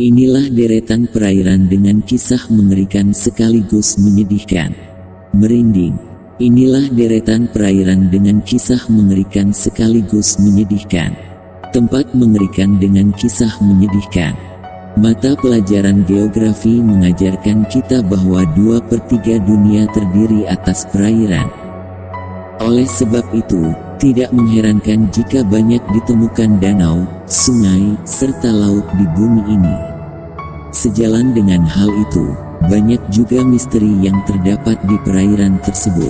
Inilah deretan perairan dengan kisah mengerikan sekaligus menyedihkan. Merinding. Inilah deretan perairan dengan kisah mengerikan sekaligus menyedihkan. Tempat mengerikan dengan kisah menyedihkan. Mata pelajaran geografi mengajarkan kita bahwa 2/3 dunia terdiri atas perairan. Oleh sebab itu, tidak mengherankan jika banyak ditemukan danau, sungai, serta laut di bumi ini. Sejalan dengan hal itu, banyak juga misteri yang terdapat di perairan tersebut.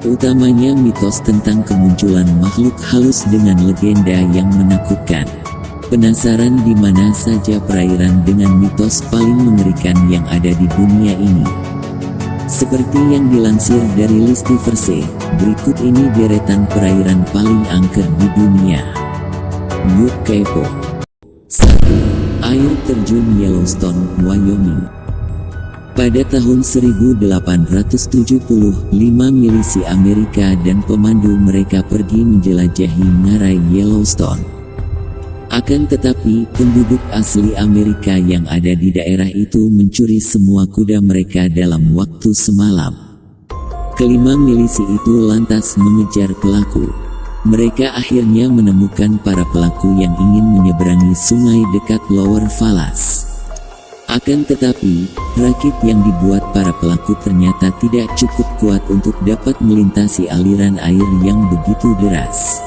Utamanya mitos tentang kemunculan makhluk halus dengan legenda yang menakutkan. Penasaran di mana saja perairan dengan mitos paling mengerikan yang ada di dunia ini? Seperti yang dilansir dari Listiverse, berikut ini deretan perairan paling angker di dunia. Yuk kepo. 1. Air terjun Yellowstone, Wyoming. Pada tahun 1875 milisi Amerika dan pemandu mereka pergi menjelajahi ngarai Yellowstone. Akan tetapi, penduduk asli Amerika yang ada di daerah itu mencuri semua kuda mereka dalam waktu semalam. Kelima milisi itu lantas mengejar pelaku. Mereka akhirnya menemukan para pelaku yang ingin menyeberangi sungai dekat Lower Falls. Akan tetapi, rakit yang dibuat para pelaku ternyata tidak cukup kuat untuk dapat melintasi aliran air yang begitu deras.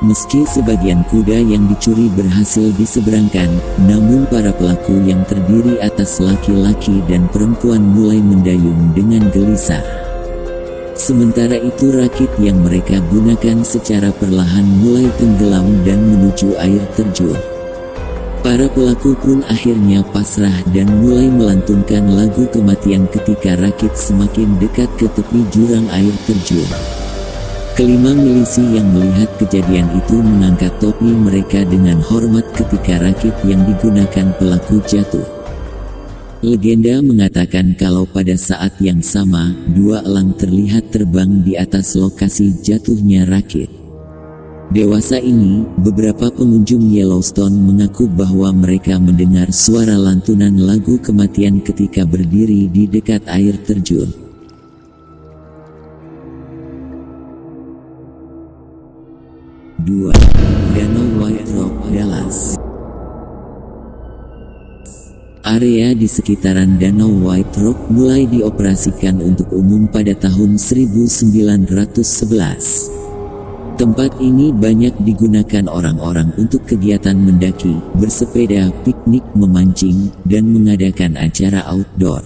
Meski sebagian kuda yang dicuri berhasil diseberangkan, namun para pelaku yang terdiri atas laki-laki dan perempuan mulai mendayung dengan gelisah. Sementara itu rakit yang mereka gunakan secara perlahan mulai tenggelam dan menuju air terjun. Para pelaku pun akhirnya pasrah dan mulai melantunkan lagu kematian ketika rakit semakin dekat ke tepi jurang air terjun. Kelima milisi yang melihat kejadian itu mengangkat topi mereka dengan hormat ketika rakit yang digunakan pelaku jatuh. Legenda mengatakan kalau pada saat yang sama, 2 elang terlihat terbang di atas lokasi jatuhnya rakit. Dewasa ini, beberapa pengunjung Yellowstone mengaku bahwa mereka mendengar suara lantunan lagu kematian ketika berdiri di dekat air terjun. 2. Danau White Rock, Dallas. Area di sekitaran Danau White Rock mulai dioperasikan untuk umum pada tahun 1911. Tempat ini banyak digunakan orang-orang untuk kegiatan mendaki, bersepeda, piknik, memancing, dan mengadakan acara outdoor.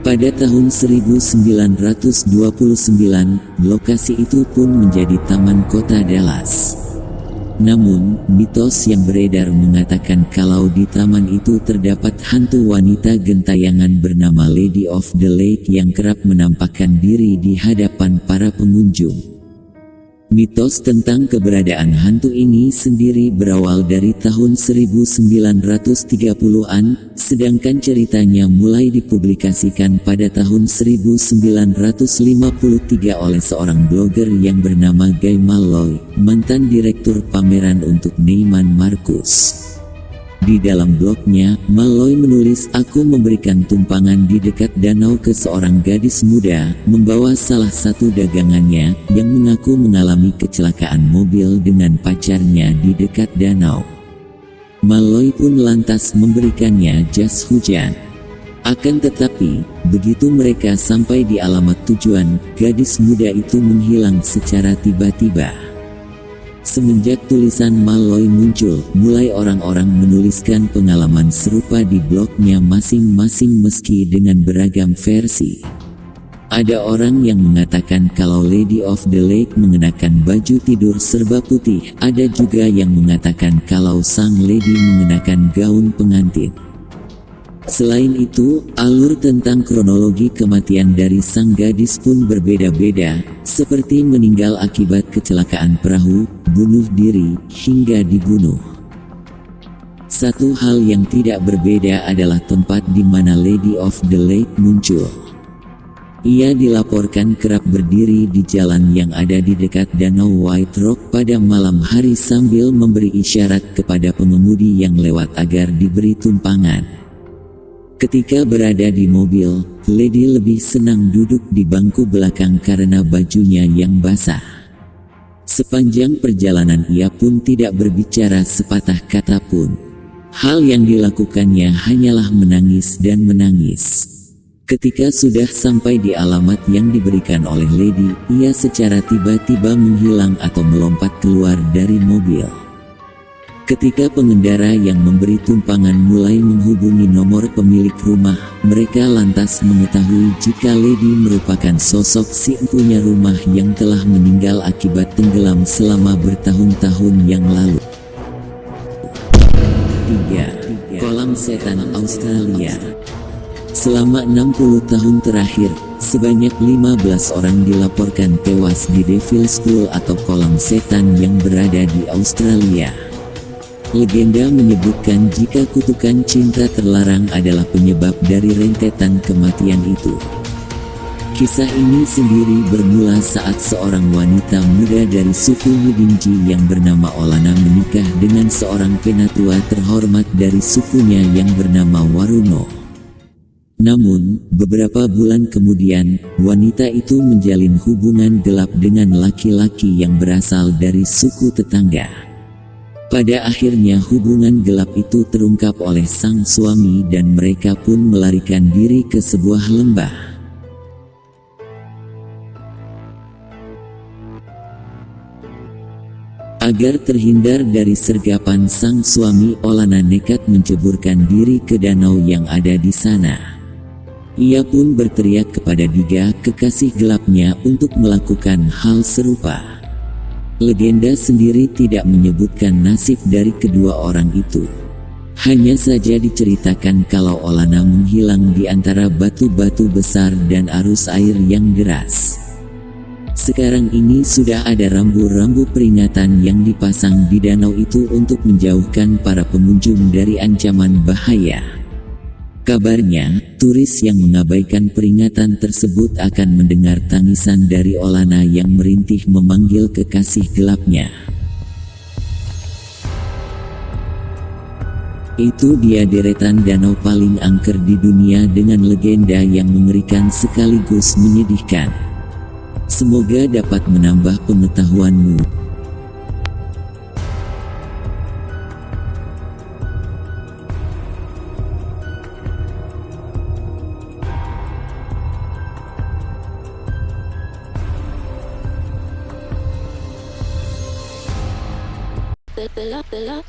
Pada tahun 1929, lokasi itu pun menjadi Taman Kota Dallas. Namun, mitos yang beredar mengatakan kalau di taman itu terdapat hantu wanita gentayangan bernama Lady of the Lake yang kerap menampakkan diri di hadapan para pengunjung. Mitos tentang keberadaan hantu ini sendiri berawal dari tahun 1930-an, sedangkan ceritanya mulai dipublikasikan pada tahun 1953 oleh seorang blogger yang bernama Guy Malloy, mantan direktur pameran untuk Neiman Marcus. Di dalam blognya, Malloy menulis, "Aku memberikan tumpangan di dekat danau ke seorang gadis muda, membawa salah satu dagangannya, yang mengaku mengalami kecelakaan mobil dengan pacarnya di dekat danau." Malloy pun lantas memberikannya jas hujan. Akan tetapi, begitu mereka sampai di alamat tujuan, gadis muda itu menghilang secara tiba-tiba. Semenjak tulisan Malloy muncul, mulai orang-orang menuliskan pengalaman serupa di blognya masing-masing meski dengan beragam versi. Ada orang yang mengatakan kalau Lady of the Lake mengenakan baju tidur serba putih, ada juga yang mengatakan kalau sang lady mengenakan gaun pengantin. Selain itu, alur tentang kronologi kematian dari sang gadis pun berbeda-beda, seperti meninggal akibat kecelakaan perahu, bunuh diri, hingga dibunuh. Satu hal yang tidak berbeda adalah tempat di mana Lady of the Lake muncul. Ia dilaporkan kerap berdiri di jalan yang ada di dekat Danau White Rock pada malam hari sambil memberi isyarat kepada pengemudi yang lewat agar diberi tumpangan. Ketika berada di mobil, Lady lebih senang duduk di bangku belakang karena bajunya yang basah. Sepanjang perjalanan ia pun tidak berbicara sepatah kata pun. Hal yang dilakukannya hanyalah menangis dan menangis. Ketika sudah sampai di alamat yang diberikan oleh Lady, ia secara tiba-tiba menghilang atau melompat keluar dari mobil. Ketika pengendara yang memberi tumpangan mulai menghubungi nomor pemilik rumah, mereka lantas mengetahui jika Lady merupakan sosok si empunya rumah yang telah meninggal akibat tenggelam selama bertahun-tahun yang lalu. 3. Kolam Setan Australia. Selama 60 tahun terakhir, sebanyak 15 orang dilaporkan tewas di Devil School atau kolam setan yang berada di Australia. Legenda menyebutkan jika kutukan cinta terlarang adalah penyebab dari rentetan kematian itu. Kisah ini sendiri bermula saat seorang wanita muda dari suku Yidinji yang bernama Olana menikah dengan seorang penatua terhormat dari sukunya yang bernama Waruno. Namun, beberapa bulan kemudian, wanita itu menjalin hubungan gelap dengan laki-laki yang berasal dari suku tetangga. Pada akhirnya hubungan gelap itu terungkap oleh sang suami dan mereka pun melarikan diri ke sebuah lembah. Agar terhindar dari sergapan sang suami, Olana nekat menceburkan diri ke danau yang ada di sana. Ia pun berteriak kepada Diga, kekasih gelapnya, untuk melakukan hal serupa. Legenda sendiri tidak menyebutkan nasib dari kedua orang itu. Hanya saja diceritakan kalau Olana menghilang di antara batu-batu besar dan arus air yang deras. Sekarang ini sudah ada rambu-rambu peringatan yang dipasang di danau itu untuk menjauhkan para pengunjung dari ancaman bahaya. Kabarnya, turis yang mengabaikan peringatan tersebut akan mendengar tangisan dari Olana yang merintih memanggil kekasih gelapnya. Itu dia deretan danau paling angker di dunia dengan legenda yang mengerikan sekaligus menyedihkan. Semoga dapat menambah pengetahuanmu. Bella.